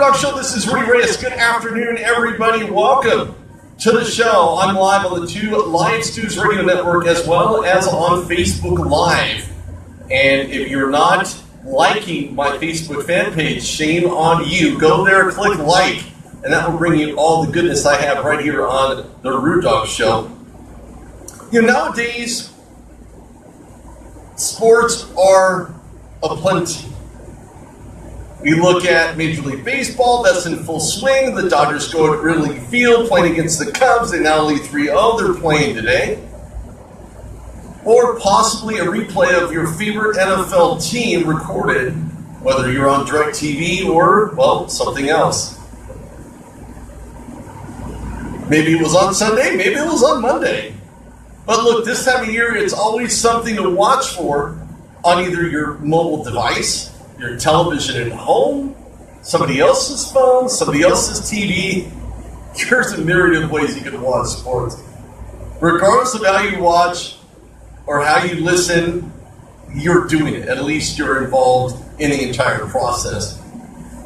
Dog Show. This is Rudy Reyes. Good afternoon, everybody. Welcome to the show. I'm live on the two Lions Stews Radio Network as well as on Facebook Live. And if you're not liking my Facebook fan page, shame on you. Go there, click like, and that will bring you all the goodness I have right here on the Rudy Dog Show. You know, nowadays, sports are aplenty. We look at Major League Baseball, that's in full swing. The Dodgers go to Wrigley Field playing against the Cubs. They now lead 3-0. They're playing today. Or possibly a replay of your favorite NFL team recorded, whether you're on DirecTV or, well, something else. Maybe it was on Sunday, maybe it was on Monday. But look, this time of year, it's always something to watch for on either your mobile device, your television at home, somebody else's phone, somebody else's TV. There's a myriad of ways you can watch sports. Regardless of how you watch or how you listen, you're doing it. At least you're involved in the entire process.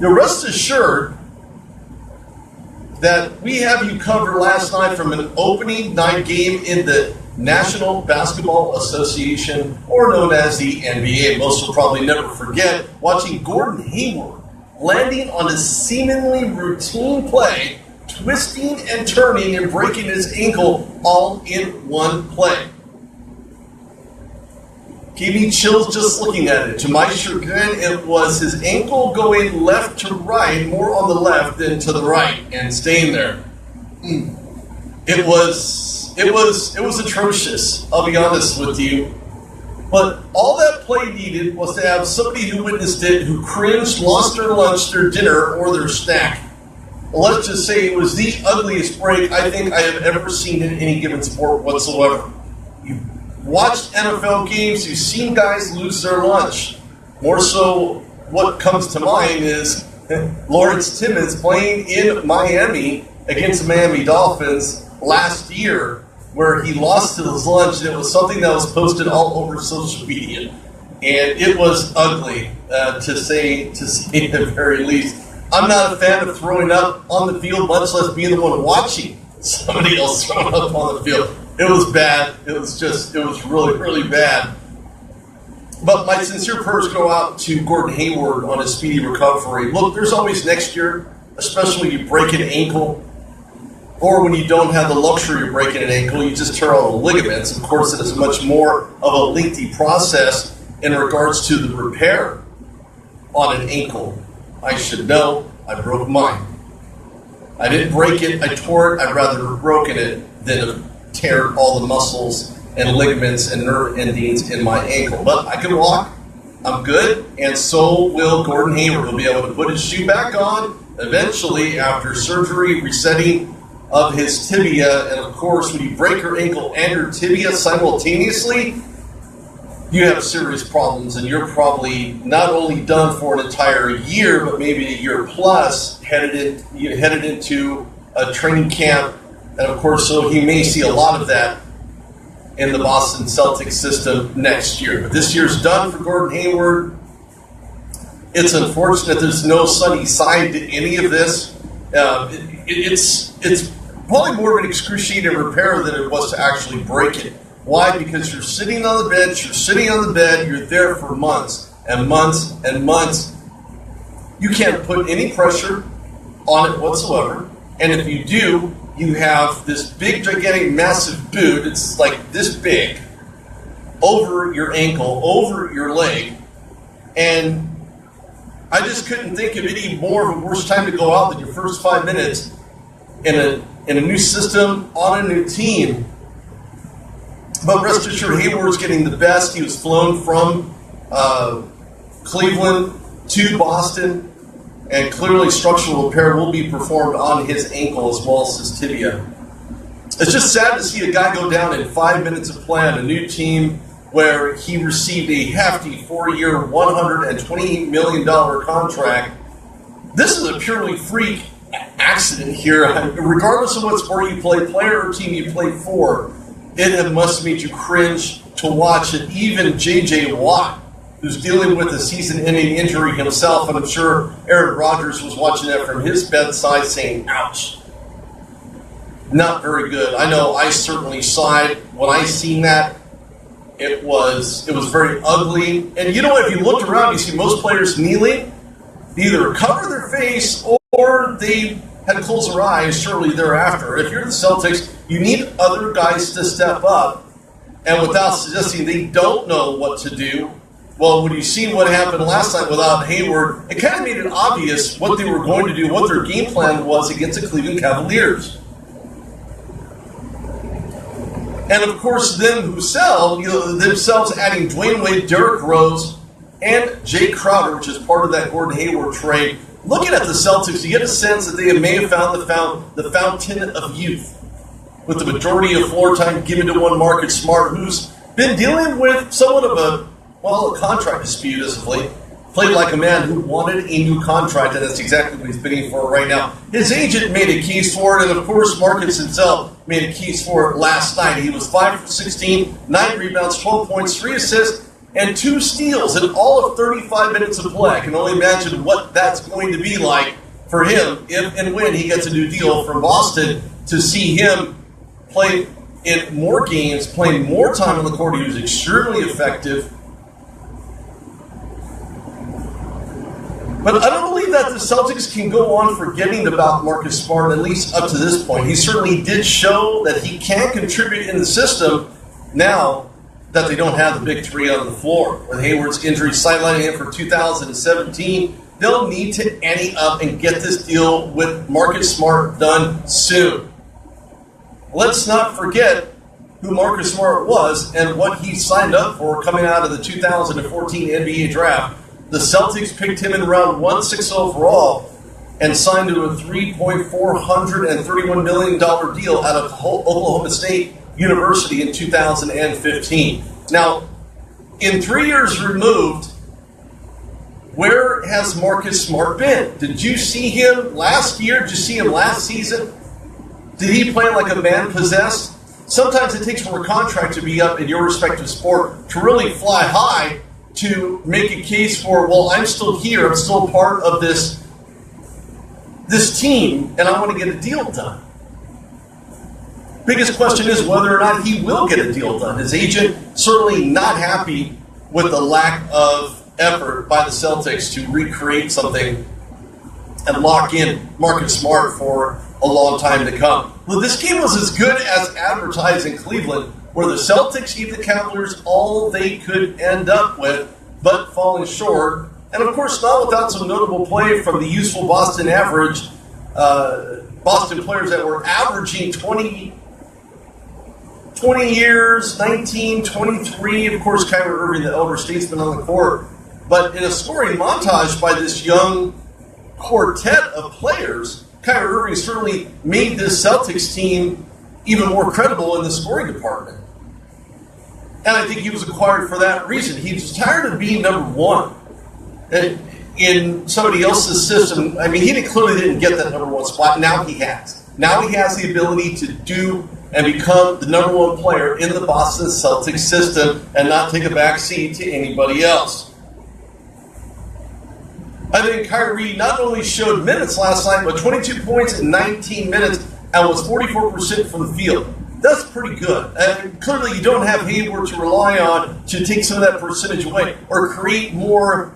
Now, rest assured that we have you covered last night from an opening night game in the National Basketball Association, or known as the NBA. Most will probably never forget watching Gordon Hayward landing on a seemingly routine play, twisting and turning and breaking his ankle all in one play. Gave me chills just looking at it. To my chagrin, it was his ankle going left to right, more on the left than to the right, and staying there. It was atrocious, I'll be honest with you. But all that play needed was to have somebody who witnessed it, who cringed, lost their lunch, their dinner, or their snack. Well, let's just say it was the ugliest break I think I have ever seen in any given sport whatsoever. You've watched NFL games, you've seen guys lose their lunch. More so, what comes to mind is Lawrence Timmons playing in Miami against the Miami Dolphins last year, where he lost his lunch, and it was something that was posted all over social media, and it was ugly to say the very least. I'm not a fan of throwing up on the field, much less being the one watching somebody else throwing up on the field. It was bad. It was really, really bad. But my sincere prayers go out to Gordon Hayward on his speedy recovery. Look, there's always next year, especially when you break an ankle, or when you don't have the luxury of breaking an ankle, you just tear all the ligaments. Of course, it is much more of a lengthy process in regards to the repair on an ankle. I should know. I broke mine. I didn't break it. I tore it. I'd rather have broken it than have tear all the muscles and ligaments and nerve endings in my ankle. But I can walk. I'm good. And so will Gordon Hayward. He'll be able to put his shoe back on eventually after surgery, resetting of his tibia. And of course, when you break your ankle and your tibia simultaneously, you have serious problems, and you're probably not only done for an entire year, but maybe a year plus, headed into a training camp. And of course, so he may see a lot of that in the Boston Celtics system next year. But this year's done for Gordon Hayward. It's unfortunate there's no sunny side to any of this. It's probably more of an excruciating repair than it was to actually break it. Why? Because you're sitting on the bench, you're sitting on the bed, you're there for months and months and months. You can't put any pressure on it whatsoever. And if you do, you have this big, gigantic, massive boot, it's like this big, over your ankle, over your leg. And I just couldn't think of any more of a worse time to go out than your first 5 minutes in a new system, on a new team. But rest assured, Hayward's getting the best. He was flown from Cleveland to Boston, and clearly structural repair will be performed on his ankle as well as his tibia. It's just sad to see a guy go down in 5 minutes of play on a new team where he received a hefty 4-year, $128 million contract. This is a purely freak accident here. Regardless of what sport you play, player or team you play for, it must have made you cringe to watch it. Even J.J. Watt who's dealing with a season-ending injury himself, and I'm sure Aaron Rodgers was watching that from his bedside saying, ouch. Not very good. I know I certainly sighed when I seen that. It was very ugly. And you know what? If you looked around, you see most players kneeling. They either cover their face or they had to close their eyes shortly thereafter. If you're the Celtics, you need other guys to step up. And without suggesting they don't know what to do, well, when you see what happened last night without Hayward, it kind of made it obvious what they were going to do, what their game plan was against the Cleveland Cavaliers. And of course, them who sell, themselves adding Dwayne Wade, Derrick Rose, and Jay Crowder, which is part of that Gordon Hayward trade. Looking at the Celtics, you get a sense that they may have found the fountain of youth, with the majority of floor time given to one Marcus Smart, who's been dealing with somewhat of a contract dispute as of late. Played like a man who wanted a new contract, and that's exactly what he's bidding for right now. His agent made a case for it, and of course Marcus himself made a case for it last night. He was 5 for 16, 9 rebounds, 12 points, 3 assists, and 2 steals in all of 35 minutes of play. I can only imagine what that's going to be like for him if and when he gets a new deal from Boston, to see him play in more games, playing more time on the court. He was extremely effective. But I don't believe that the Celtics can go on forgetting about Marcus Smart, at least up to this point. He certainly did show that he can contribute in the system now that they don't have the big three on the floor. With Hayward's injury sidelining him for 2017, they'll need to ante up and get this deal with Marcus Smart done soon. Let's not forget who Marcus Smart was and what he signed up for coming out of the 2014 NBA draft. The Celtics picked him in round 1-6 overall and signed to a $3.431 million deal out of Oklahoma State University in 2015. Now, in 3 years removed, where has Marcus Smart been? Did you see him last year? Did you see him last season? Did he play like a man possessed? Sometimes it takes for a contract to be up in your respective sport to really fly high, to make a case for, well, I'm still here, I'm still part of this team, and I want to get a deal done. Biggest question is whether or not he will get a deal done. His agent certainly not happy with the lack of effort by the Celtics to recreate something and lock in Marcus Smart for a long time to come. Well, this game was as good as advertised in Cleveland, where the Celtics gave the Cavaliers all they could end up with, but falling short. And of course, not without some notable play from the useful Boston average. Boston players that were averaging 20 years, 19, 23. Of course, Kyrie Irving, the elder statesman on the court. But in a scoring montage by this young quartet of players, Kyrie Irving certainly made this Celtics team even more credible in the scoring department. And I think he was acquired for that reason. He was tired of being number one in somebody else's system. I mean, he clearly didn't get that number one spot. Now he has. Now he has the ability to do and become the number one player in the Boston Celtics system and not take a back seat to anybody else. I think Kyrie not only showed minutes last night, but 22 points in 19 minutes and was 44% from the field. That's pretty good. And clearly you don't have Hayward to rely on to take some of that percentage away or create more,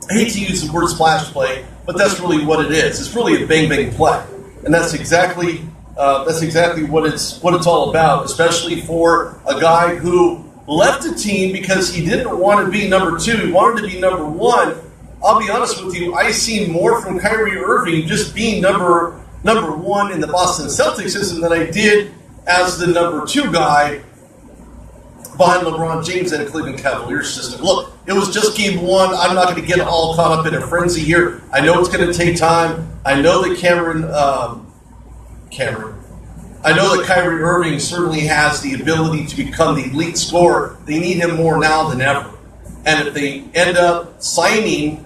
I hate to use the word splash play, but that's really what it is. It's really a bang-bang play. And that's exactly what it's all about, especially for a guy who left the team because he didn't want to be number two. He wanted to be number one. I'll be honest with you, I see more from Kyrie Irving just being number one in the Boston Celtics system than I did as the number two guy behind LeBron James in the Cleveland Cavaliers system. Look, it was just game one. I'm not going to get all caught up in a frenzy here. I know it's going to take time. I know that I know that Kyrie Irving certainly has the ability to become the elite scorer. They need him more now than ever. And if they end up signing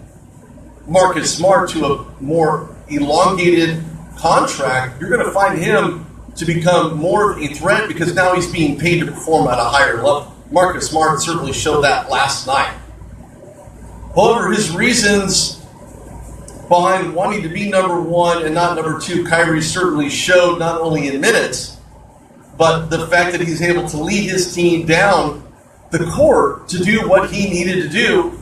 Marcus Smart to a more elongated contract, you're going to find him to become more of a threat because now he's being paid to perform at a higher level. Marcus Smart certainly showed that last night. However, his reasons behind wanting to be number one and not number two, Kyrie certainly showed not only in minutes, but the fact that he's able to lead his team down the court to do what he needed to do,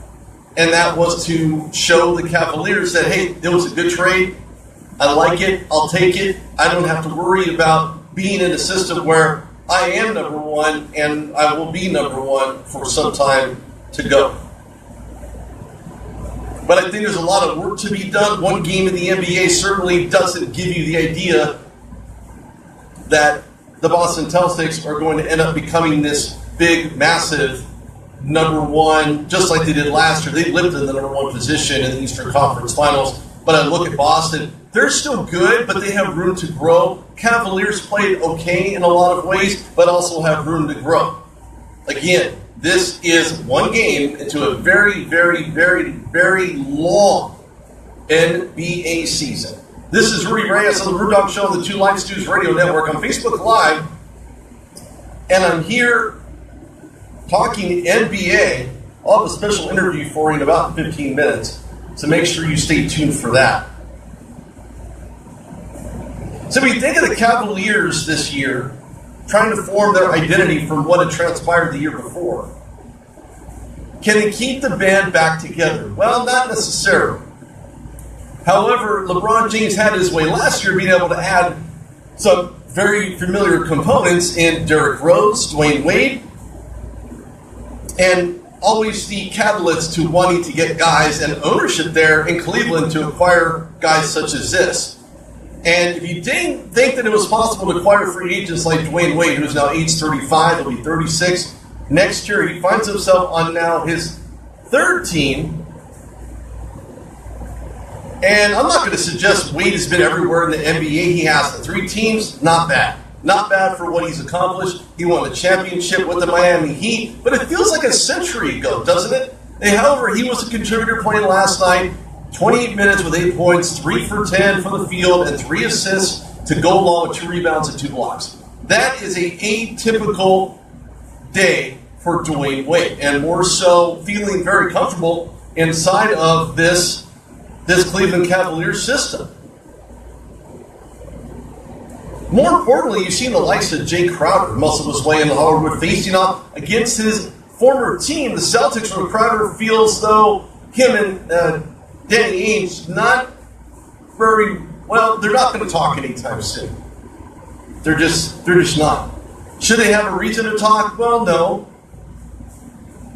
and that was to show the Cavaliers that, hey, it was a good trade. I like it. I'll take it. I don't have to worry about being in a system where I am number one and I will be number one for some time to go. But I think there's a lot of work to be done. One game in the NBA certainly doesn't give you the idea that the Boston Celtics are going to end up becoming this big, massive number one, just like they did last year. They lived in the number one position in the Eastern Conference Finals. But I look at Boston, they're still good, but they have room to grow. Cavaliers played okay in a lot of ways, but also have room to grow. Again, this is one game into a very, very, very, very long NBA season. This is Rudy Reyes on the Root Dog Show on the Two Lights News Radio Network on Facebook Live. And I'm here talking NBA. I'll have a special interview for you in about 15 minutes, so make sure you stay tuned for that. So we think of the Cavaliers this year trying to form their identity from what had transpired the year before. Can they keep the band back together? Well, not necessarily. However, LeBron James had his way last year being able to add some very familiar components in Derrick Rose, Dwayne Wade, and always the catalyst to wanting to get guys and ownership there in Cleveland to acquire guys such as this. And if you didn't think that it was possible to acquire free agents like Dwayne Wade, who's now age 35, he'll be 36 next year, he finds himself on now his third team. And I'm not going to suggest Wade has been everywhere in the NBA. He has the 3 teams, not bad. Not bad for what he's accomplished. He won a championship with the Miami Heat, but it feels like a century ago, doesn't it? And however, he was a contributor playing last night, 28 minutes with 8 points, 3 for 10 from the field, and 3 assists to go along with 2 rebounds and 2 blocks. That is an atypical day for Dwayne Wade, and more so feeling very comfortable inside of this Cleveland Cavaliers system. More importantly, you've seen the likes of Jay Crowder muscle his way into Hollywood, facing off against his former team, the Celtics, where Crowder feels though him and Danny Ainge not very well. They're not going to talk anytime soon. They're just not. Should they have a reason to talk? Well, no.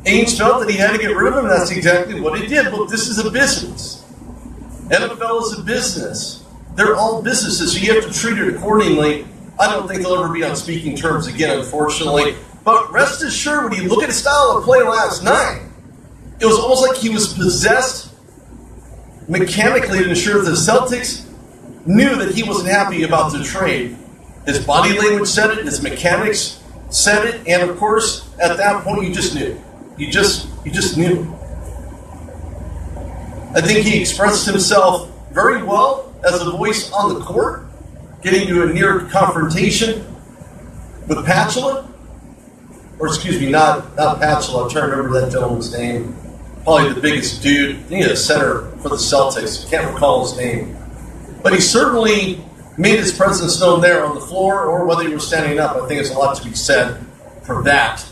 Ainge felt that he had to get rid of him. That's exactly what he did. Look, this is a business. NFL is a business. They're all businesses, so you have to treat it accordingly. I don't think they'll ever be on speaking terms again, unfortunately. But rest assured, when you look at his style of play last night, it was almost like he was possessed mechanically to ensure that the Celtics knew that he wasn't happy about the trade. His body language said it, his mechanics said it, and of course, at that point, you just knew. You just knew. I think he expressed himself very well as a voice on the court, getting to a near confrontation with Patchula. Or excuse me, not Patchula. I'm trying to remember that gentleman's name. Probably the biggest dude. I think he's a center for the Celtics. Can't recall his name. But he certainly made his presence known there on the floor, or whether he was standing up. I think there's a lot to be said for that.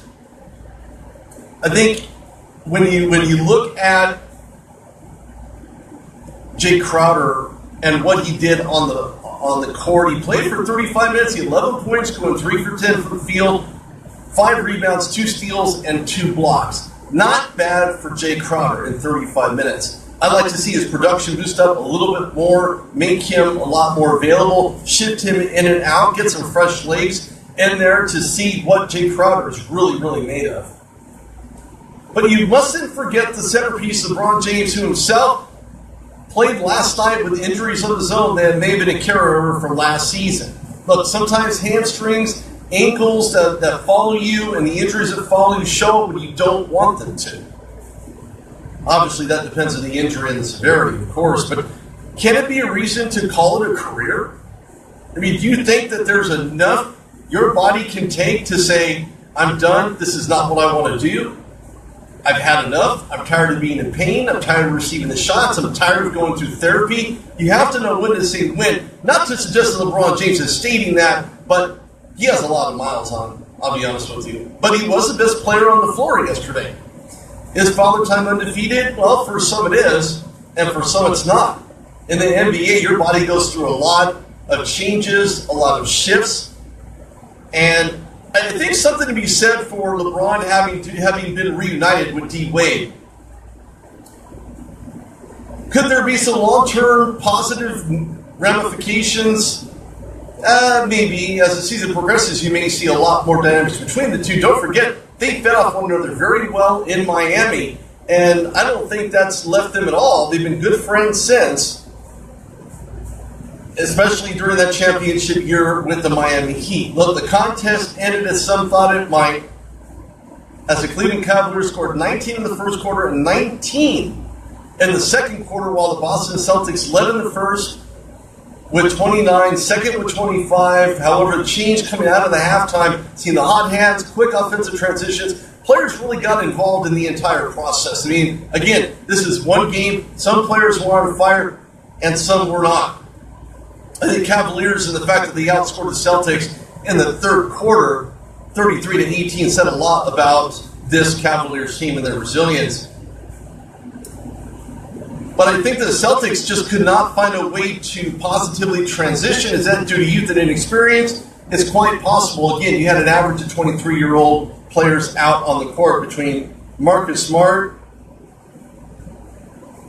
I think when you look at Jay Crowder and what he did on the court, he played for 35 minutes. He had 11 points, going 3 for 10 from the field, 5 rebounds, 2 steals, and 2 blocks. Not bad for Jay Crowder in 35 minutes. I'd like to see his production boost up a little bit more, make him a lot more available, shift him in and out, get some fresh legs in there to see what Jay Crowder is really, really made of. But you mustn't forget the centerpiece, LeBron James, who himself played last night with injuries of his own that may have been a carryover from last season. Look, sometimes hamstrings, ankles that follow you, and the injuries that follow you show up when you don't want them to. Obviously, that depends on the injury and the severity, of course, but can it be a reason to call it a career? I mean, do you think that there's enough your body can take to say, I'm done, this is not what I want to do? I've had enough. I'm tired of being in pain. I'm tired of receiving the shots. I'm tired of going through therapy. You have to know when to say when. Not to suggest that LeBron James is stating that, but he has a lot of miles on him, I'll be honest with you. But he was the best player on the floor yesterday. Is Father Time undefeated? Well, for some it is, and for some it's not. In the NBA, your body goes through a lot of changes, a lot of shifts, and I think something to be said for LeBron having been reunited with D. Wade. Could there be some long-term positive ramifications? Maybe. As the season progresses, you may see a lot more dynamics between the two. Don't forget, they fed off one another very well in Miami, and I don't think that's left them at all. They've been good friends since, especially during that championship year with the Miami Heat. Look, the contest ended as some thought it might, as the Cleveland Cavaliers scored 19 in the first quarter and 19 in the second quarter, while the Boston Celtics led in the first with 29, second with 25. However, the change coming out of the halftime, seeing the hot hands, quick offensive transitions, players really got involved in the entire process. I mean, again, this is one game. Some players were on fire and some were not. I think Cavaliers and the fact that they outscored the Celtics in the third quarter, 33-18, said a lot about this Cavaliers team and their resilience. But I think the Celtics just could not find a way to positively transition. Is that due to youth and inexperience? It's quite possible. Again, you had an average of 23-year-old players out on the court between Marcus Smart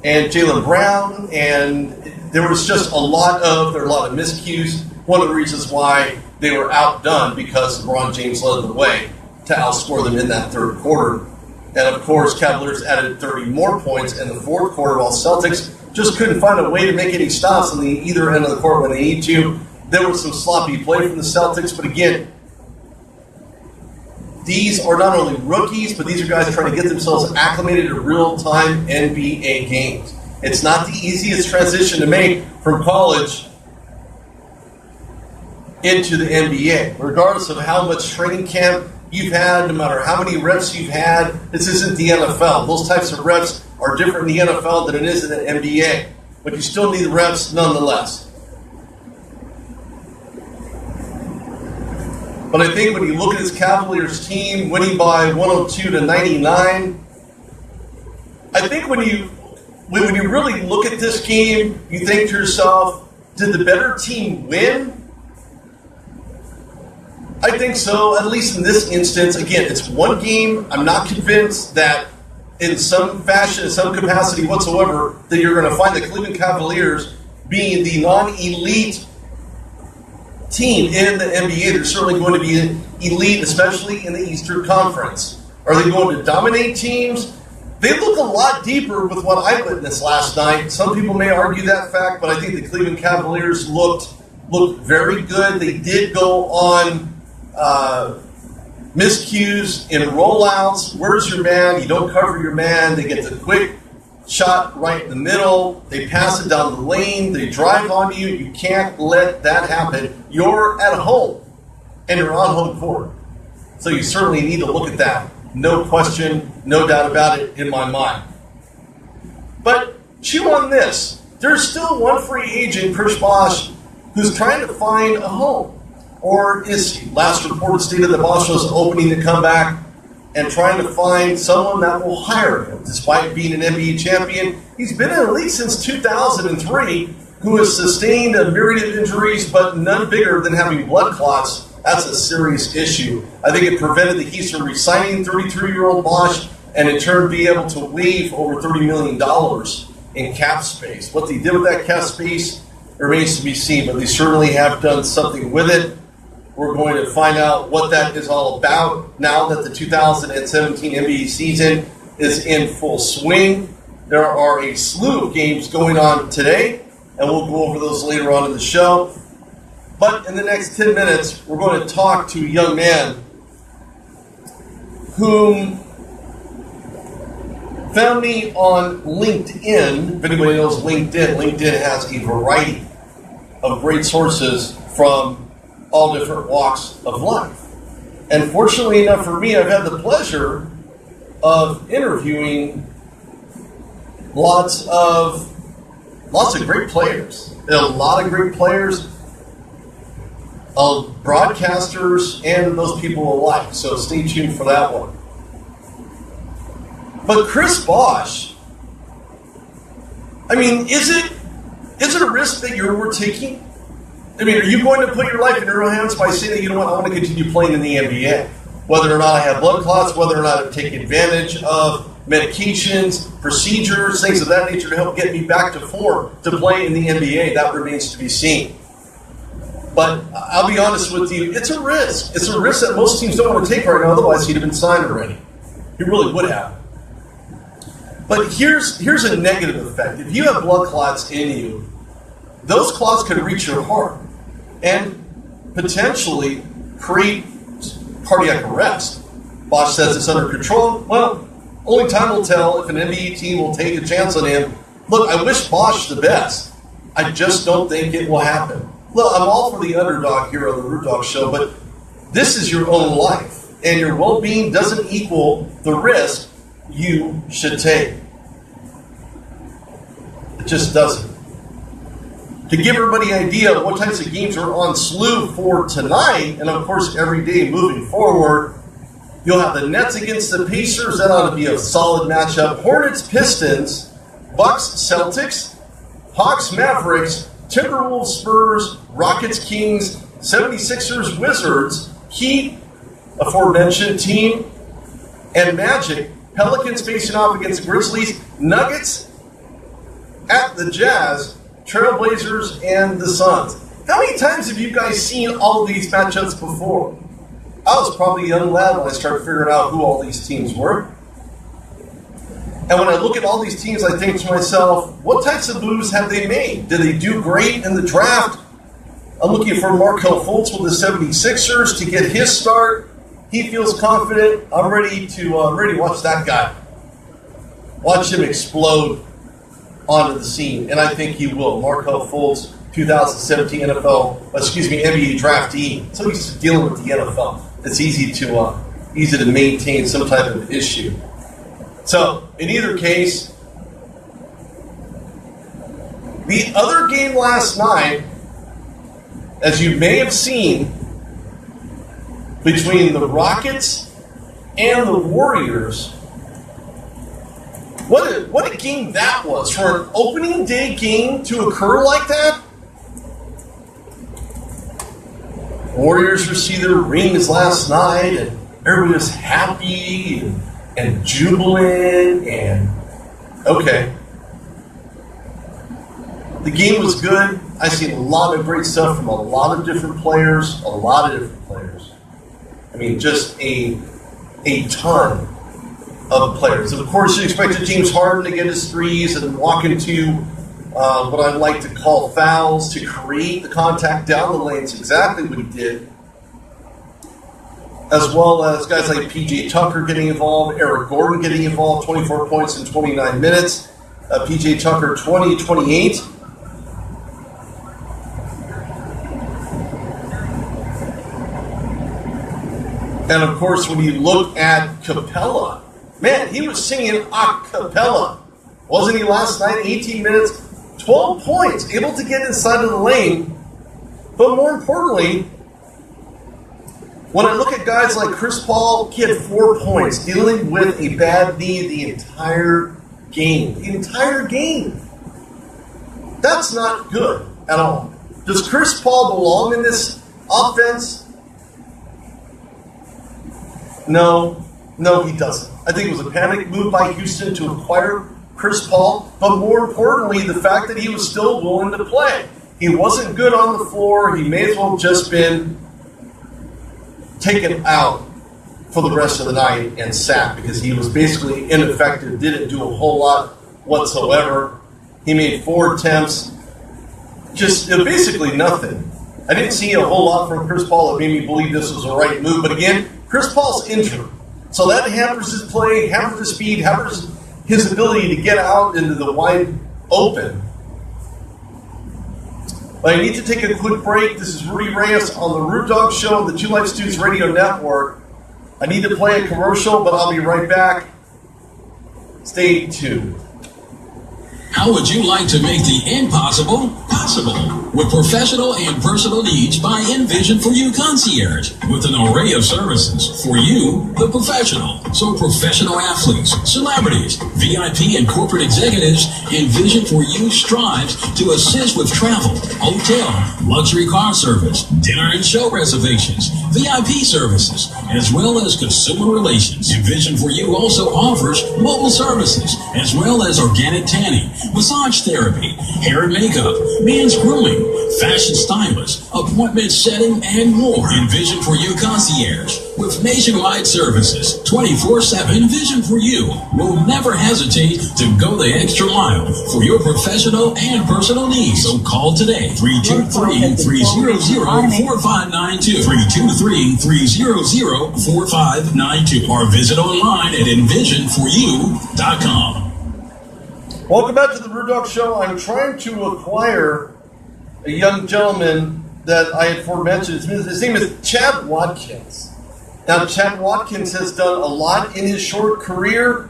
and Jaylen Brown, and there was just a lot of miscues. One of the reasons why they were outdone because LeBron James led the way to outscore them in that third quarter. And of course, Cavaliers added 30 more points in the fourth quarter, while Celtics just couldn't find a way to make any stops on either end of the court when they need to. There was some sloppy play from the Celtics, but again, these are not only rookies, but these are guys trying to get themselves acclimated to real-time NBA games. It's not the easiest transition to make from college into the NBA. Regardless of how much training camp you've had, no matter how many reps you've had, this isn't the NFL. Those types of reps are different in the NFL than it is in the NBA. But you still need the reps nonetheless. But I think when you look at this Cavaliers team winning by 102-99, I think when you really look at this game, you think to yourself, did the better team win? I think so, at least in this instance. Again, it's one game. I'm not convinced that in some fashion, in some capacity whatsoever, that you're going to find the Cleveland Cavaliers being the non-elite team in the NBA. They're certainly going to be elite, especially in the Eastern Conference. Are they going to dominate teams? They look a lot deeper with what I witnessed last night. Some people may argue that fact, but I think the Cleveland Cavaliers looked very good. They did go on miscues in rollouts. Where's your man? You don't cover your man. They get the quick shot right in the middle. They pass it down the lane. They drive on you. You can't let that happen. You're at home, and you're on home court. So you certainly need to look at that. No question, no doubt about it in my mind. But chew on this. There's still one free agent, Chris Bosh, who's trying to find a home. Or is he? Last report stated that Bosh was opening to come back and trying to find someone that will hire him. Despite being an NBA champion, he's been in the league since 2003, who has sustained a myriad of injuries, but none bigger than having blood clots. That's a serious issue. I think it prevented the Heat from re-signing 33-year-old Bosh and in turn be able to waive over $30 million in cap space. What they did with that cap space remains to be seen, but they certainly have done something with it. We're going to find out what that is all about now that the 2017 NBA season is in full swing. There are a slew of games going on today, and we'll go over those later on in the show. But in the next 10 minutes, we're going to talk to a young man whom found me on LinkedIn. If anybody knows LinkedIn, LinkedIn has a variety of great sources from all different walks of life. And fortunately enough for me, I've had the pleasure of interviewing lots of great players. A lot of great players, broadcasters, and those people alike. So stay tuned for that one. But Chris Bosh, I mean, is it a risk that you're taking? I mean, are you going to put your life in your hands by saying that, you know what, I want to continue playing in the NBA? Whether or not I have blood clots, whether or not I take advantage of medications, procedures, things of that nature to help get me back to form to play in the NBA, that remains to be seen. But I'll be honest with you, it's a risk. It's a risk that most teams don't want to take right now, otherwise he'd have been signed already. He really would have. But here's a negative effect. If you have blood clots in you, those clots can reach your heart and potentially create cardiac arrest. Bosh says it's under control. Well, only time will tell if an NBA team will take a chance on him. Look, I wish Bosh the best. I just don't think it will happen. Look, I'm all for the underdog here on the Root Dog Show, but this is your own life, and your well-being doesn't equal the risk you should take. It just doesn't. To give everybody an idea of what types of games are on slew for tonight, and of course every day moving forward, you'll have the Nets against the Pacers. That ought to be a solid matchup. Hornets, Pistons, Bucks, Celtics, Hawks, Mavericks, Timberwolves, Spurs, Rockets, Kings, 76ers, Wizards, Heat, aforementioned team, and Magic. Pelicans facing off against Grizzlies, Nuggets at the Jazz, Trailblazers, and the Suns. How many times have you guys seen all of these matchups before? I was probably a young lad when I started figuring out who all these teams were. And when I look at all these teams, I think to myself, what types of moves have they made? Did they do great in the draft? I'm looking for Markelle Fultz with the 76ers to get his start. He feels confident. I'm ready to watch that guy. Watch him explode onto the scene, and I think he will. Markelle Fultz, 2017 NBA draftee. So he's dealing with the NFL. It's easy to maintain some type of issue. So in either case, the other game last night, as you may have seen, between the Rockets and the Warriors, what a game that was. For an opening day game to occur like that, Warriors received their rings last night, and everybody was happy and jubilant, and okay. The game was good. I've seen a lot of great stuff from a lot of different players, I mean, just a ton of players. Of course, you expected James Harden to get his threes and walk into what I like to call fouls to create the contact down the lane. It's exactly what he did. As well as guys like P.J. Tucker getting involved, Eric Gordon getting involved, 24 points in 29 minutes. P.J. Tucker, 28. And of course, when you look at Capella, man, he was singing a cappella. Wasn't he last night? 18 minutes, 12 points, able to get inside of the lane. But more importantly, when I look at guys like Chris Paul, he had 4 points, dealing with a bad knee the entire game. The entire game. That's not good at all. Does Chris Paul belong in this offense? No, he doesn't. I think it was a panic move by Houston to acquire Chris Paul, but more importantly, the fact that he was still willing to play. He wasn't good on the floor. He may as well have just been taken out for the rest of the night and sat because he was basically ineffective, didn't do a whole lot whatsoever. He made 4 attempts, just basically nothing. I didn't see a whole lot from Chris Paul that made me believe this was the right move, but again, Chris Paul's injured, so that hampers his play, hampers his speed, hampers his ability to get out into the wide open. But I need to take a quick break. This is Rudy Reyes on the Root Dog Show on the Two Life Students Radio Network. I need to play a commercial, but I'll be right back. Stay tuned. How would you like to make the impossible possible? With professional and personal needs by Envision for You Concierge. With an array of services for you, the professional. So professional athletes, celebrities, VIP and corporate executives, Envision for You strives to assist with travel, hotel, luxury car service, dinner and show reservations, VIP services, as well as consumer relations. Envision for You also offers mobile services, as well as organic tanning, massage therapy, hair and makeup, men's grooming, fashion stylist, appointment setting, and more. Envision for You Concierge with nationwide services 24/7. Envision for You will never hesitate to go the extra mile for your professional and personal needs. So call today 323-300-4592, 323-300-4592, or visit online at envisionforyou.com. Welcome back to the Rude Dog Show. I'm trying to acquire a young gentleman that I had forementioned. His name is Chad Watkins. Now, Chad Watkins has done a lot in his short career,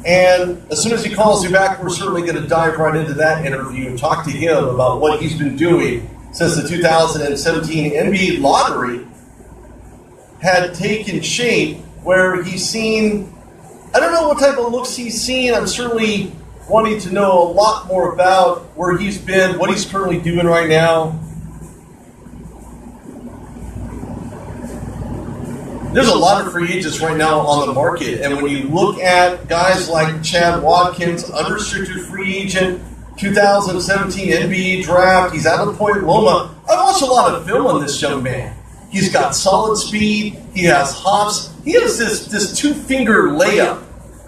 and as soon as he calls me back, we're certainly going to dive right into that interview and talk to him about what he's been doing since the 2017 NBA lottery had taken shape, where he's seen, I don't know what type of looks he's seen. I'm certainly wanting to know a lot more about where he's been, what he's currently doing right now. There's a lot of free agents right now on the market, and when you look at guys like Chad Watkins, unrestricted free agent, 2017 NBA draft, he's out of Point Loma. I've watched a lot of film on this young man. He's got solid speed, he has hops, he has this two-finger layup.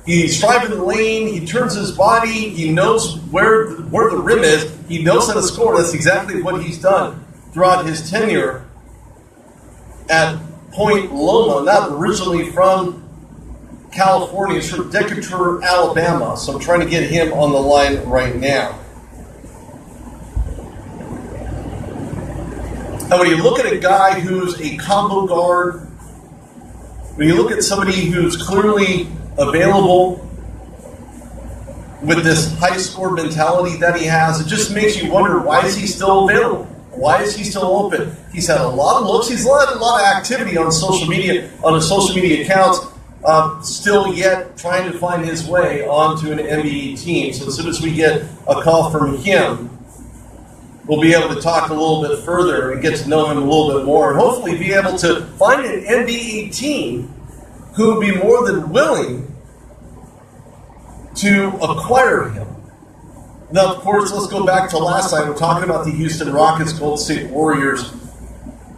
He's driving the lane, he turns his body, he knows where the rim is, he knows how to score. That's exactly what he's done throughout his tenure at Point Loma, not originally from California, it's from Decatur, Alabama. So I'm trying to get him on the line right now. And when you look at a guy who's a combo guard, when you look at somebody who's clearly available with this high score mentality that he has, it just makes you wonder, why is he still available? Why is he still open? He's had a lot of looks. He's had a lot of activity on social media, on his social media accounts, still yet trying to find his way onto an NBA team. So as soon as we get a call from him, we'll be able to talk a little bit further and get to know him a little bit more, and hopefully be able to find an NBA team who would be more than willing to acquire him. Now, of course, let's go back to last time. We're talking about the Houston Rockets, Golden State Warriors.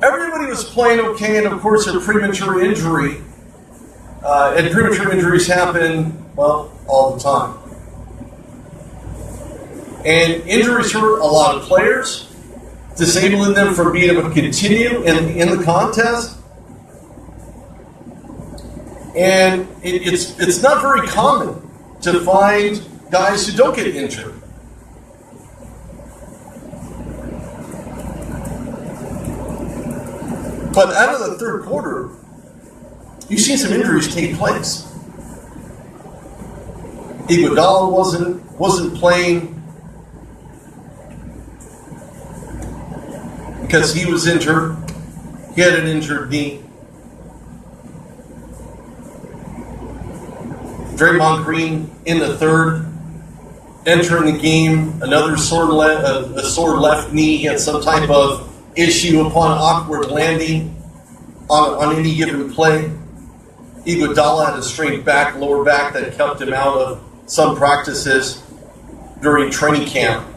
Everybody was playing okay, and of course, a premature injury. And premature injuries happen, well, all the time. And injuries hurt a lot of players, disabling them from being able to continue in the contest. And it's not very common to find guys who don't get injured. But out of the third quarter, you've seen some injuries take place. Iguodala wasn't playing because he was injured. He had an injured knee. Draymond Green in the third, entering the game, another sore left knee. He had some type of issue upon awkward landing on any given play. Iguodala had a strained lower back that kept him out of some practices during training camp.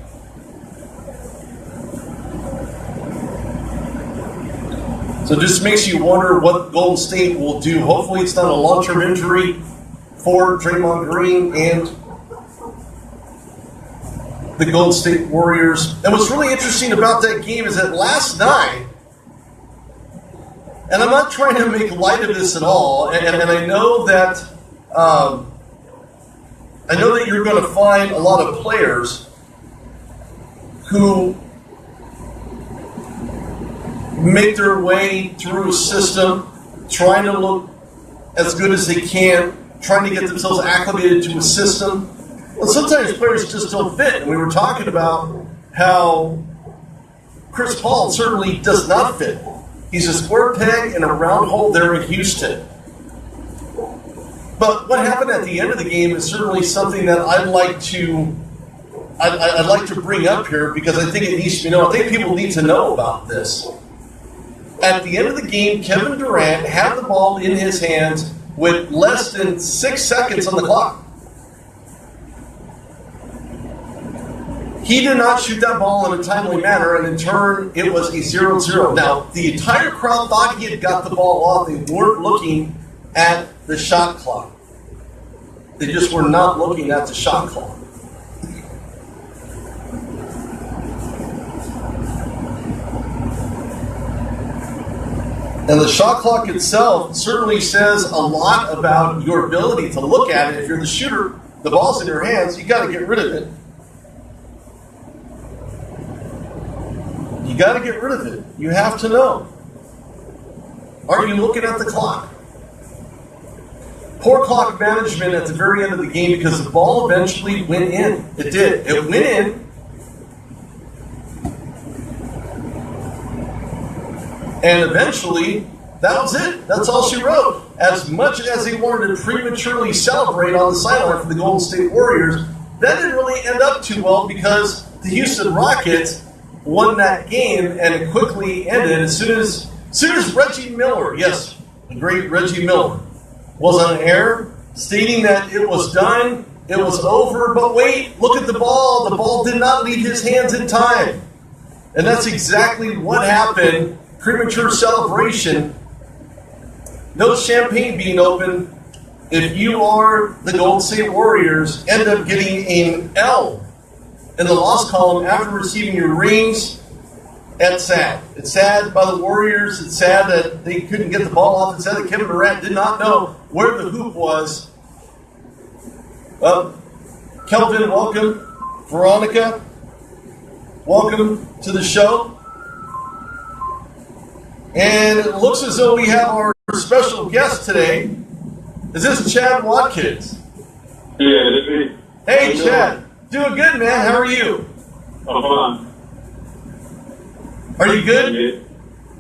So it just makes you wonder what Golden State will do. Hopefully it's not a long-term injury for Draymond Green and the Golden State Warriors. And what's really interesting about that game is that last night, and I'm not trying to make light of this at all, and I know that you're going to find a lot of players who make their way through a system, trying to look as good as they can trying to get themselves acclimated to a system. Well, sometimes players just don't fit. And we were talking about how Chris Paul certainly does not fit. He's a square peg in a round hole there in Houston. But what happened at the end of the game is certainly something that I'd like to bring up here because I think it needs to be known. I think people need to know about this. At the end of the game, Kevin Durant had the ball in his hands with less than 6 seconds on the clock. He did not shoot that ball in a timely manner, and in turn, it was a 0-0. Now, the entire crowd thought he had got the ball off. They weren't looking at the shot clock. They just were not looking at the shot clock. And the shot clock itself certainly says a lot about your ability to look at it. If you're the shooter, the ball's in your hands, you got to get rid of it. You got to get rid of it. You have to know. Are you looking at the clock? Poor clock management at the very end of the game because the ball eventually went in. It did. It went in. And eventually, that was it. That's all she wrote. As much as they wanted to prematurely celebrate on the sideline for the Golden State Warriors, that didn't really end up too well because the Houston Rockets won that game, and it quickly ended as soon as Reggie Miller, yes, the great Reggie Miller, was on air stating that it was done, it was over, but wait, look at the ball. The ball did not leave his hands in time. And that's exactly what happened. Premature celebration. No champagne being opened. If you are the Golden State Warriors, end up getting an L in the loss column after receiving your rings. That's sad. It's sad by the Warriors. It's sad that they couldn't get the ball off. It's sad that Kevin Durant did not know where the hoop was. Kelvin, welcome. Veronica, welcome to the show. And it looks as though we have our special guest today. Is this Chad Watkins? Yeah, it's me. Hey, Chad. Doing good, man. How are you? I'm fine. Are you good?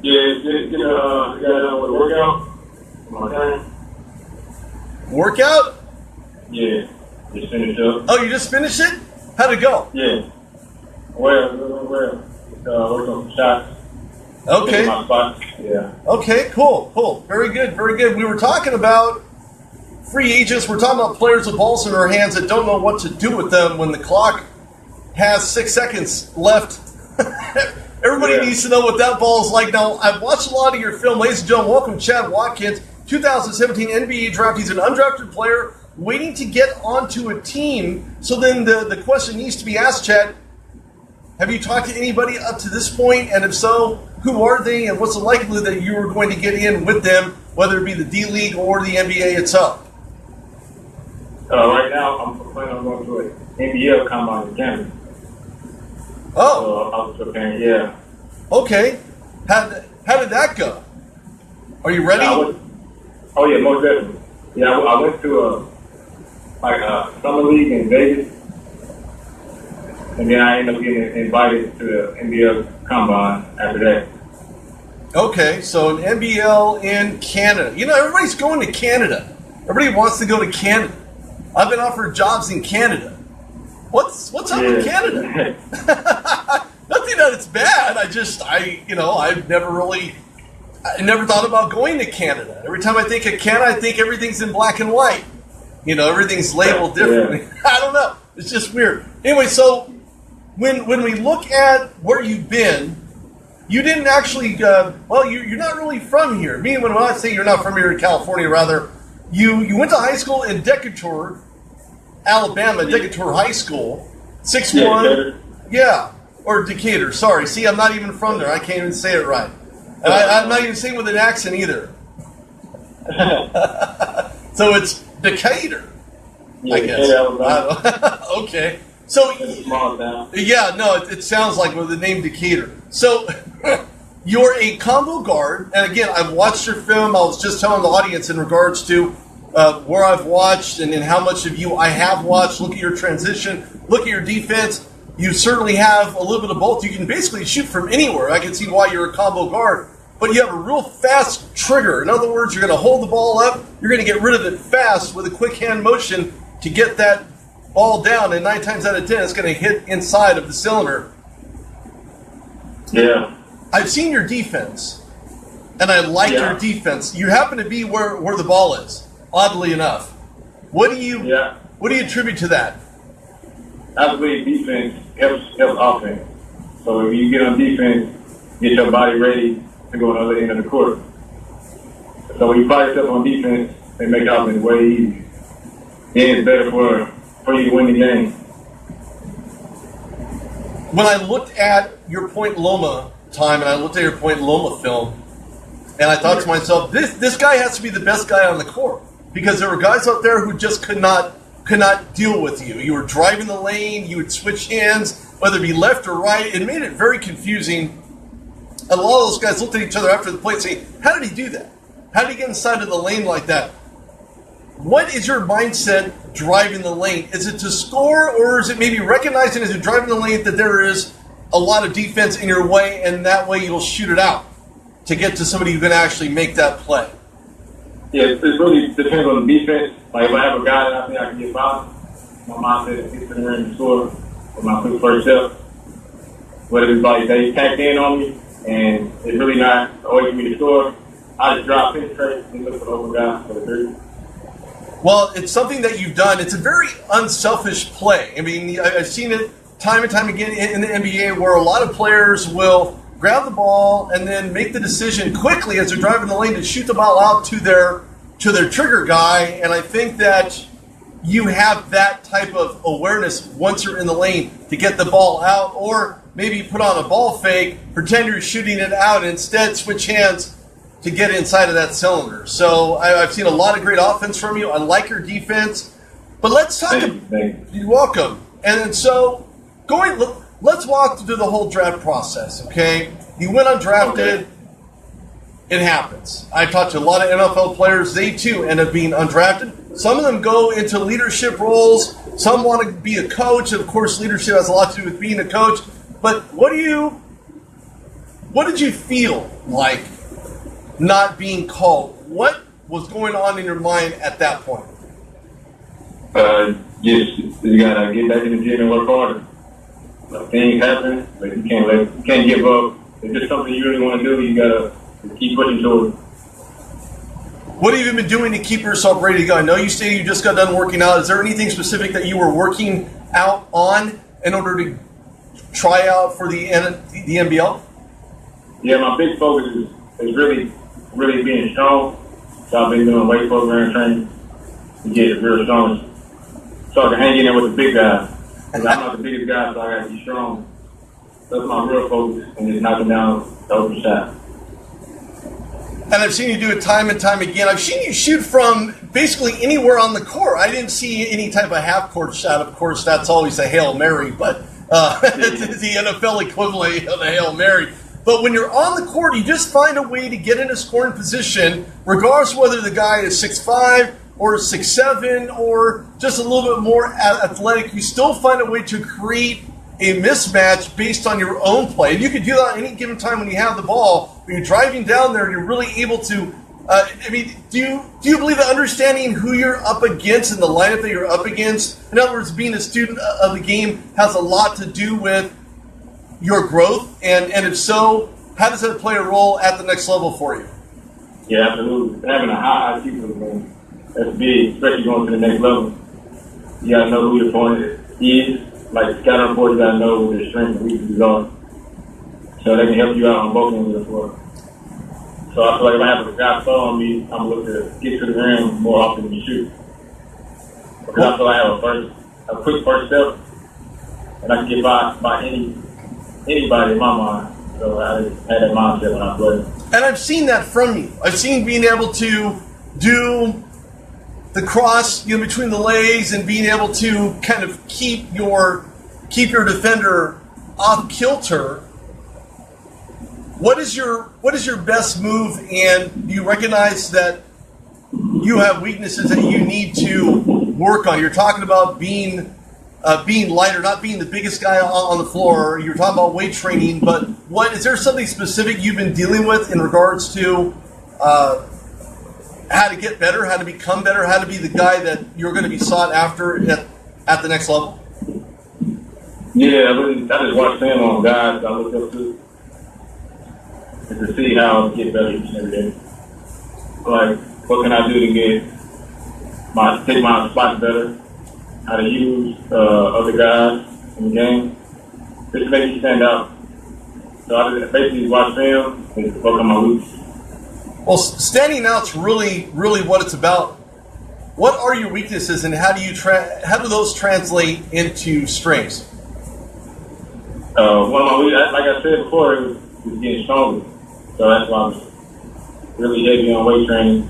Got done with a workout. My time. Workout? Yeah, just finished up. Oh, you just finished it? How'd it go? Yeah. Well. Working on some shots. Okay. My spot. Yeah. Okay, cool. Very good. We were talking about free agents. We're talking about players with balls in their hands that don't know what to do with them when the clock has 6 seconds left. Everybody needs to know what that ball is like. Now, I've watched a lot of your film. Ladies and gentlemen, welcome Chad Watkins, 2017 NBA draft. He's an undrafted player waiting to get onto a team. So then the question needs to be asked, Chad, have you talked to anybody up to this point? And if so, who are they? And what's the likelihood that you are going to get in with them, whether it be the D-League or the NBA itself? Right now, I'm planning on going to an NBL combine in Canada. Oh. I was preparing, yeah. Okay. How did that go? Are you ready? Oh, yeah, most definitely. Yeah, I went to a summer league in Vegas. And then I ended up getting invited to the NBL combine after that. Okay, so an NBL in Canada. You know, everybody's going to Canada. Everybody wants to go to Canada. I've been offered jobs in Canada. What's up with Canada? Nothing that it's bad. I never thought about going to Canada. Every time I think of Canada, I think everything's in black and white. You know, everything's labeled differently. Yeah. I don't know. It's just weird. Anyway, so when we look at where you've been, you didn't actually, you're not really from here. Meaning when I say you're not from here in California, rather, you went to high school in Decatur, Alabama, Decatur High School, 6'1". Yeah, or Decatur, sorry. See, I'm not even from there. I can't even say it right. And I'm not even saying with an accent either. So it's Decatur, I guess. Okay. So, yeah, no, it sounds like with the name Decatur. So, you're a combo guard, and again, I've watched your film. I was just telling the audience in regards to where I've watched and in how much of you I have watched, look at your transition, look at your defense. You certainly have a little bit of both. You can basically shoot from anywhere. I can see why you're a combo guard. But you have a real fast trigger. In other words, you're going to hold the ball up. You're going to get rid of it fast with a quick hand motion to get that ball down. And 9 times out of 10, it's going to hit inside of the cylinder. Yeah. I've seen your defense, and I like your defense. You happen to be where the ball is, oddly enough. What do you attribute to that? I believe defense helps offense. So if you get on defense, get your body ready to go on the other end of the court. So when you fight yourself on defense, they make offense way easy. Then it's better for you to win the game. When I looked at your Point Loma time and I looked at your Point Loma film, and I thought to myself, this guy has to be the best guy on the court, because there were guys out there who just could not deal with you. You were driving the lane, you would switch hands, whether it be left or right. It made it very confusing. And a lot of those guys looked at each other after the play saying, how did he do that? How did he get inside of the lane like that? What is your mindset driving the lane? Is it to score, or is it maybe recognizing as you're driving the lane that there is a lot of defense in your way, and that way you'll shoot it out to get to somebody who can actually make that play? Yeah, it really depends on the defense. Like if I have a guy that I think I can get by, my mindset is get to the rim and score with my first step. Whether it's like they tapped in on me and it's really not a way for me to score, I just drop, penetrate, and look for the open guy for the three. Well, it's something that you've done. It's a very unselfish play. I mean, I've seen it time and time again in the NBA where a lot of players will grab the ball and then make the decision quickly as they're driving the lane to shoot the ball out to their trigger guy. And I think that you have that type of awareness once you're in the lane to get the ball out, or maybe put on a ball fake, pretend you're shooting it out, and instead switch hands to get inside of that cylinder. So I've seen a lot of great offense from you. I like your defense. But let's talk. Thank you. You're welcome. And so let's walk through the whole draft process, okay? You went undrafted. Okay. It happens. I talked to a lot of NFL players. They, too, end up being undrafted. Some of them go into leadership roles. Some want to be a coach. Of course, leadership has a lot to do with being a coach. But what did you feel like not being called? What was going on in your mind at that point? Just you gotta get back in the gym and work harder. Like, things happen, but you can't give up. If it's something you really want to do, you gotta keep pushing towards it. What have you been doing to keep yourself ready to go? I know you stated you just got done working out. Is there anything specific that you were working out on in order to try out for the NBL? Yeah, my big focus is really being strong. So I've been doing weight program training to get real strong, so I can hang in there with the big guys. Because I'm not the biggest guy, so I got to be strong. That's my real focus, and just knocking down the open shot. And I've seen you do it time and time again. I've seen you shoot from basically anywhere on the court. I didn't see any type of half-court shot. Of course, that's always a Hail Mary, but it's the NFL equivalent of a Hail Mary. But when you're on the court, you just find a way to get in a scoring position, regardless of whether the guy is 6'5", or 6'7", or just a little bit more athletic. You still find a way to create a mismatch based on your own play. And you can do that at any given time when you have the ball. When you're driving down there, you're really able to. Do you believe that understanding who you're up against and the lineup that you're up against, in other words, being a student of the game, has a lot to do with your growth? And if so, how does that play a role at the next level for you? Yeah, absolutely. Having a high IQ for the game, that's big, especially going to the next level. You got to know who your opponent is. Like scouting reports, you got to know what their strengths and weaknesses are, so they can help you out on both ends of the floor. So I feel like if I have a guy throw on me, I'm going to look to get to the rim more often than you shoot. Because I feel like I have a quick first step, and I can get by anybody in my mind. So I had that mindset when I played. And I've seen that from you. I've seen being able to do the cross, between the legs, and being able to kind of keep your defender off kilter. What is your best move? And do you recognize that you have weaknesses that you need to work on. You're talking about being lighter, not being the biggest guy on the floor. You're talking about weight training, but what is there something specific you've been dealing with in regards to how to get better, how to become better, how to be the guy that you're going to be sought after at the next level? Yeah, I just watch film on guys I look up to and to see how I get better each and every day. Like, what can I do to take my spots better? How to use other guys in the game. Just to make you stand out. So I just basically watch film and just work on my weaknesses. Well, standing out's really, really what it's about. What are your weaknesses, and how do those translate into strengths? One of my weaknesses, like I said before, it was getting stronger. So that's why I'm really heavy on weight training.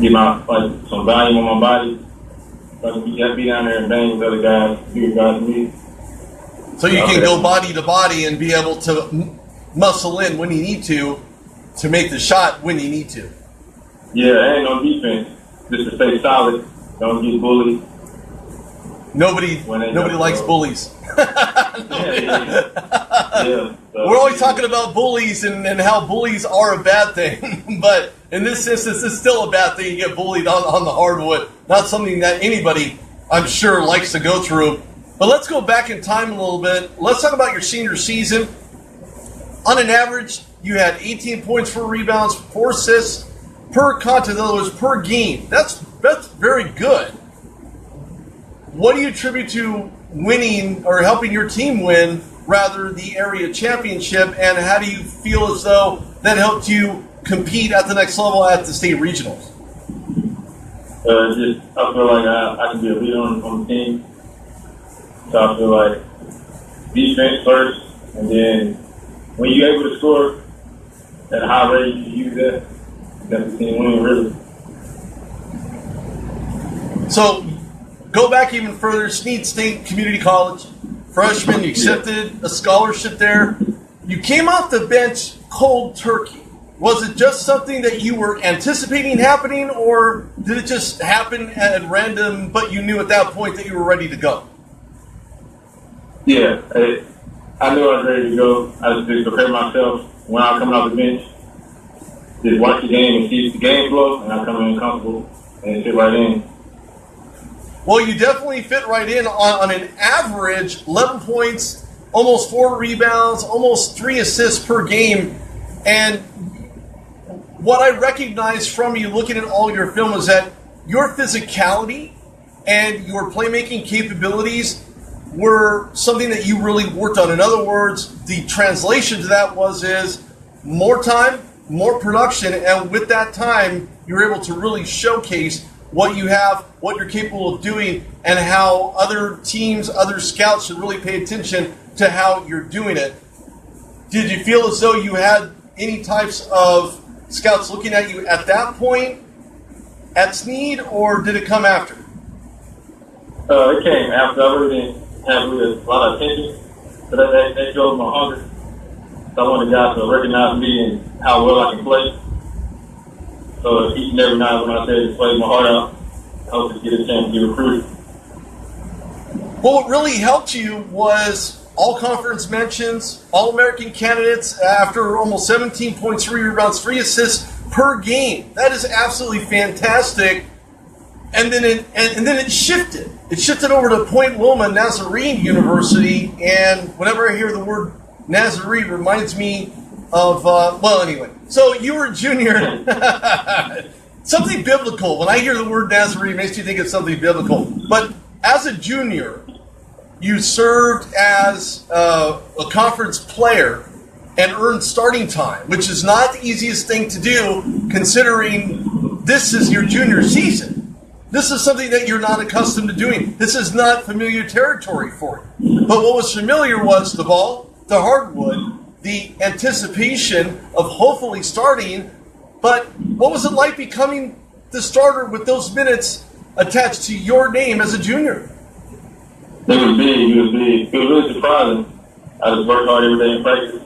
Get some volume on my body. So I can be down there and bang with other guys, bigger guys than me. So you can go body to body and be able to muscle in when you need to make the shot when you need to. Yeah, and on defense, just to stay solid, don't get bullied. Nobody likes bullies. Yeah. So, we're always talking about bullies and how bullies are a bad thing, but in this instance, it's still a bad thing. You get bullied on the hardwood. Not something that anybody, I'm sure, likes to go through. But let's go back in time a little bit. Let's talk about your senior season. On an average, you had 18 points, 4 rebounds, 4 assists per contest. In other words, per game. That's very good. What do you attribute to winning or helping your team win, rather the area championship, and how do you feel as though that helped you compete at the next level at the state regionals? I feel like I can be a leader on the team. So I feel like defense first, and then when you're able to score at a high rate, you use that. That's the team winning, really. So go back even further. Snead State Community College, freshman, you accepted a scholarship there. You came off the bench cold turkey. Was it just something that you were anticipating happening, or did it just happen at random, but you knew at that point that you were ready to go? Yeah, I knew I was ready to go. I just prepared myself when I was coming off the bench. Just watch the game and see the game flow, and I come in comfortable and sit right in. Well, you definitely fit right in on an average 11 points, almost 4 rebounds, almost 3 assists per game. And what I recognize from you looking at all your film is that your physicality and your playmaking capabilities were something that you really worked on. In other words, the translation to that is more time, more production, and with that time, you're able to really showcase what you have, what you're capable of doing, and how other teams, other scouts should really pay attention to how you're doing it. Did you feel as though you had any types of scouts looking at you at that point at Snead, or did it come after? It came after. I really didn't have really a lot of attention, so that drove my hunger. So I wanted guys to recognize me and how well I can play. So each and every night when I said to play my heart out, I hope to get a chance to get recruited. Well, what really helped you was all-conference mentions, all-American candidates after almost 17 points, 3 rebounds, 3 assists per game. That is absolutely fantastic. And then it shifted. It shifted over to Point Loma Nazarene University, and whenever I hear the word Nazarene, it reminds me of, anyway. So you were a junior. Something biblical. When I hear the word Nazarene, it makes me think of something biblical. But as a junior, you served as a conference player and earned starting time, which is not the easiest thing to do considering this is your junior season. This is something that you're not accustomed to doing. This is not familiar territory for you. But what was familiar was the ball, the hardwood, the anticipation of hopefully starting. But what was it like becoming the starter with those minutes attached to your name as a junior? It was big. It was big. It was really surprising. I just worked hard every day in practice,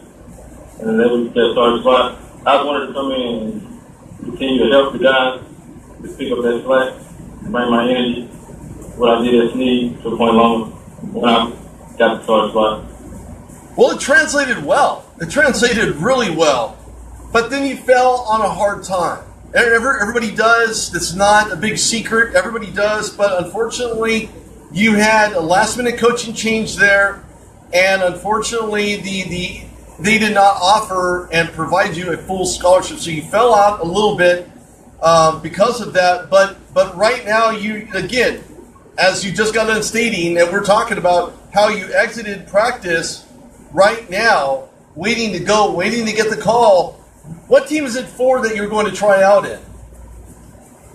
and then we kept starting spot. I just wanted to come in continue to help the guys to pick up that slack, bring my energy, what I did at Sneed to a point along when I got the starting spot. Well, it translated well. It translated really well. But then you fell on a hard time. Everybody does. It's not a big secret. Everybody does. But unfortunately, you had a last-minute coaching change there. And unfortunately, they did not offer and provide you a full scholarship. So you fell out a little bit because of that. But right now, you, again, as you just got done stating, and we're talking about how you exited practice right now, waiting to go, waiting to get the call. What team is it for that you're going to try out in?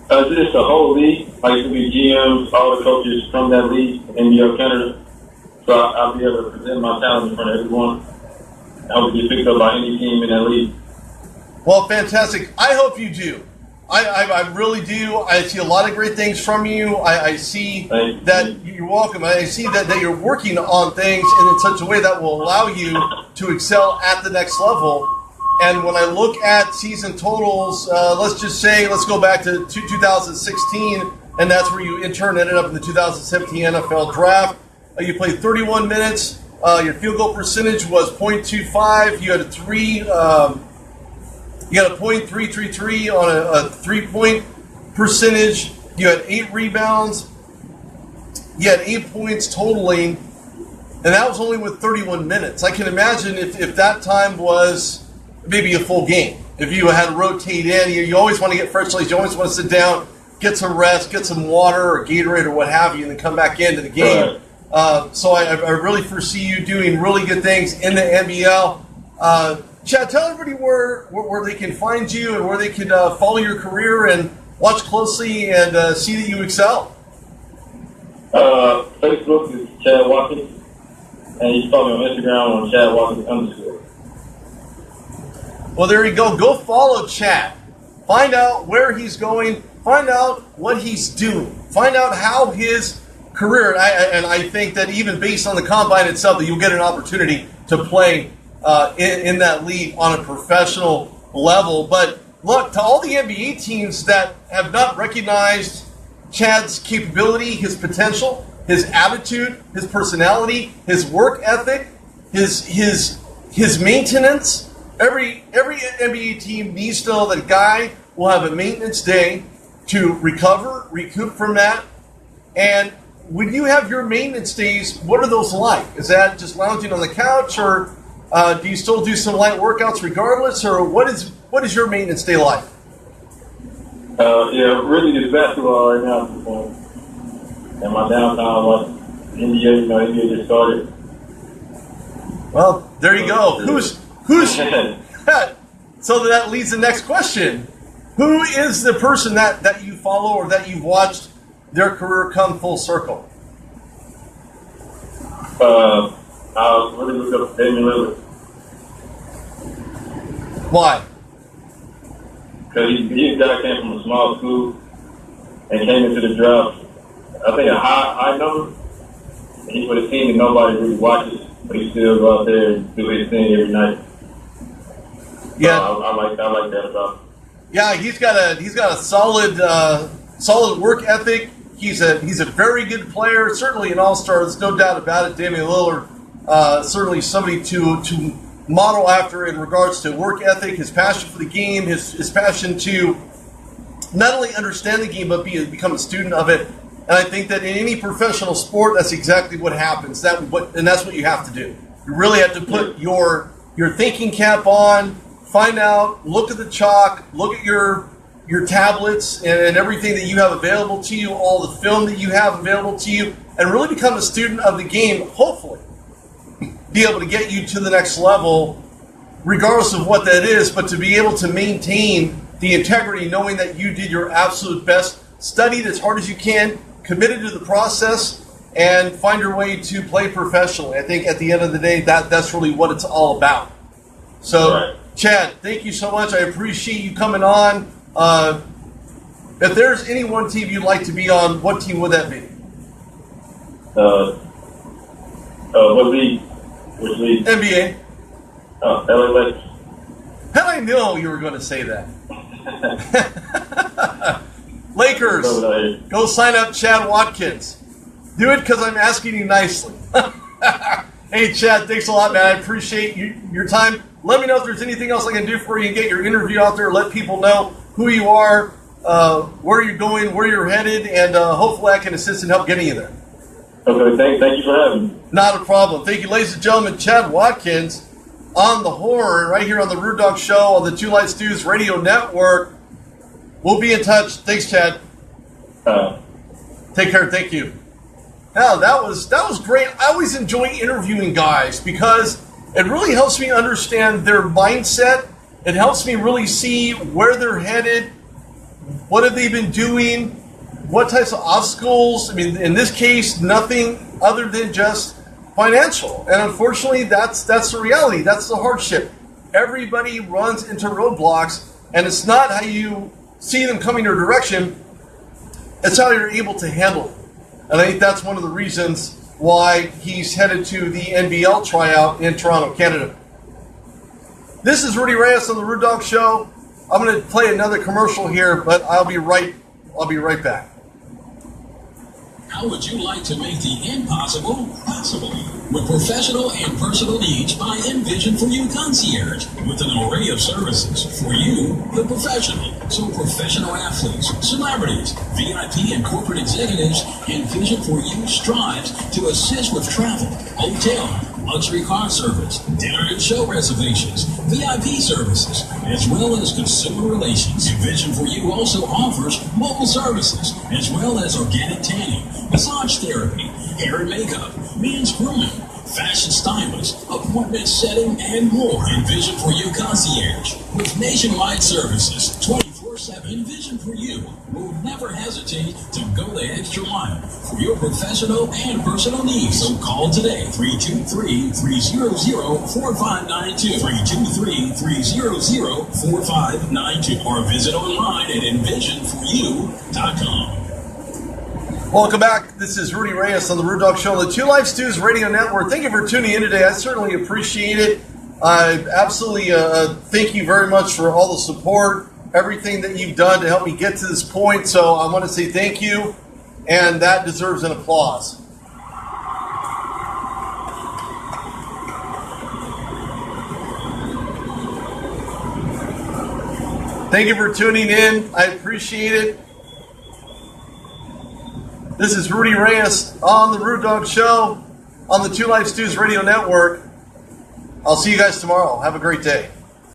Just the whole league. Like, to be GMs, all the coaches from that league, NBL Canada. So I'll be able to present my talent in front of everyone. I would get picked up by any team in that league. Well, fantastic. I hope you do. I really do. I see a lot of great things from you. I see that you're welcome. I see that you're working on things in such a way that will allow you to excel at the next level. And when I look at season totals, let's go back to 2016, and that's where you in turn ended up in the 2017 NFL Draft. You played 31 minutes. Your field goal percentage was .25. You had a .333 on a 3-point percentage. You had 8 rebounds. You had 8 points totaling, and that was only with 31 minutes. I can imagine if that time was maybe a full game. If you had to rotate in, you always want to get fresh legs. You always want to sit down, get some rest, get some water or Gatorade or what have you, and then come back into the game. So I really foresee you doing really good things in the NBL. Chad, tell everybody where they can find you and where they can follow your career and watch closely and see that you excel. Facebook is Chad Watkins, and you can follow me on Instagram on Chad Watkins _. Well, there you go. Go follow Chad. Find out where he's going. Find out what he's doing. Find out how his career, and I think that even based on the combine itself, that you'll get an opportunity to play in that league on a professional level. But look, to all the NBA teams that have not recognized Chad's capability, his potential, his attitude, his personality, his work ethic, his maintenance. Every NBA team needs to know that a guy will have a maintenance day to recoup from that. And when you have your maintenance days, what are those like? Is that just lounging on the couch, or do you still do some light workouts regardless, or what is your maintenance day like? Yeah, really just basketball right now. And my downtime, like NBA, NBA just started. Well, there you go. Who's so that leads to the next question. Who is the person that you follow or that you've watched their career come full circle? I really look up Damian Lillard. Why? Because he's a guy came from a small school and came into the draft, I think a high number. And he's with a team that nobody really watches, but he still go out there and do his thing every night. Yeah, so I like that about him. Yeah, he's got a solid work ethic. He's a very good player, certainly an all-star. There's no doubt about it. Damian Lillard, certainly somebody to model after in regards to work ethic, his passion for the game, his passion to not only understand the game but become a student of it. And I think that in any professional sport, that's exactly what happens. And that's what you have to do. You really have to put your thinking cap on, find out, look at the chalk, look at your tablets and everything that you have available to you, all the film that you have available to you, and really become a student of the game, hopefully. Be able to get you to the next level, regardless of what that is, but to be able to maintain the integrity, knowing that you did your absolute best, studied as hard as you can, committed to the process, and find your way to play professionally. I think at the end of the day, that's really what it's all about. So, right. Chad, thank you so much. I appreciate you coming on. If there's any one team you'd like to be on, what team would that be? What league? Which league? NBA. LA Lakers. How did I know you were going to say that? Lakers, go sign up Chad Watkins. Do it because I'm asking you nicely. Hey, Chad, thanks a lot, man. I appreciate your time. Let me know if there's anything else I can do for you and get your interview out there. Let people know who you are, where you're going, where you're headed, and hopefully I can assist and help getting you there. Okay, thank you for having me. Not a problem. Thank you, ladies and gentlemen. Chad Watkins on the horn right here on the Rude Dog Show on the Two Light Stews Radio Network. We'll be in touch. Thanks, Chad. Take care. Thank you. Now, that was great. I always enjoy interviewing guys because it really helps me understand their mindset. It helps me really see where they're headed, what have they been doing, what types of obstacles. I mean, in this case, nothing other than just financial. And unfortunately, that's the reality. That's the hardship. Everybody runs into roadblocks, and it's not how you see them coming your direction. It's how you're able to handle it. And I think that's one of the reasons why he's headed to the NBL tryout in Toronto, Canada. This is Rudy Reyes on the Rude Dog Show. I'm going to play another commercial here, but I'll be right back. How would you like to make the impossible possible? With professional and personal needs by Envision For You Concierge. With an array of services for you, the professional. So professional athletes, celebrities, VIP and corporate executives, Envision For You strives to assist with travel, hotel, luxury car service, dinner and show reservations, VIP services, as well as consumer relations. Envision For You also offers mobile services, as well as organic tanning, massage therapy, hair and makeup, men's grooming, fashion stylist, appointment setting, and more. Envision For You Concierge with nationwide services 24/7. Envision For You will never hesitate to go the extra mile for your professional and personal needs. So call today 323-300-4592, 323-300-4592, or visit online at envisionforyou.com. Welcome back. This is Rudy Reyes on the Rude Dog Show on the Two Life Stews Radio Network. Thank you for tuning in today. I certainly appreciate it. I absolutely thank you very much for all the support, everything that you've done to help me get to this point. So I want to say thank you, and that deserves an applause. Thank you for tuning in. I appreciate it. This is Rudy Reyes on the Rude Dog Show on the Two Life Stews Radio Network. I'll see you guys tomorrow. Have a great day.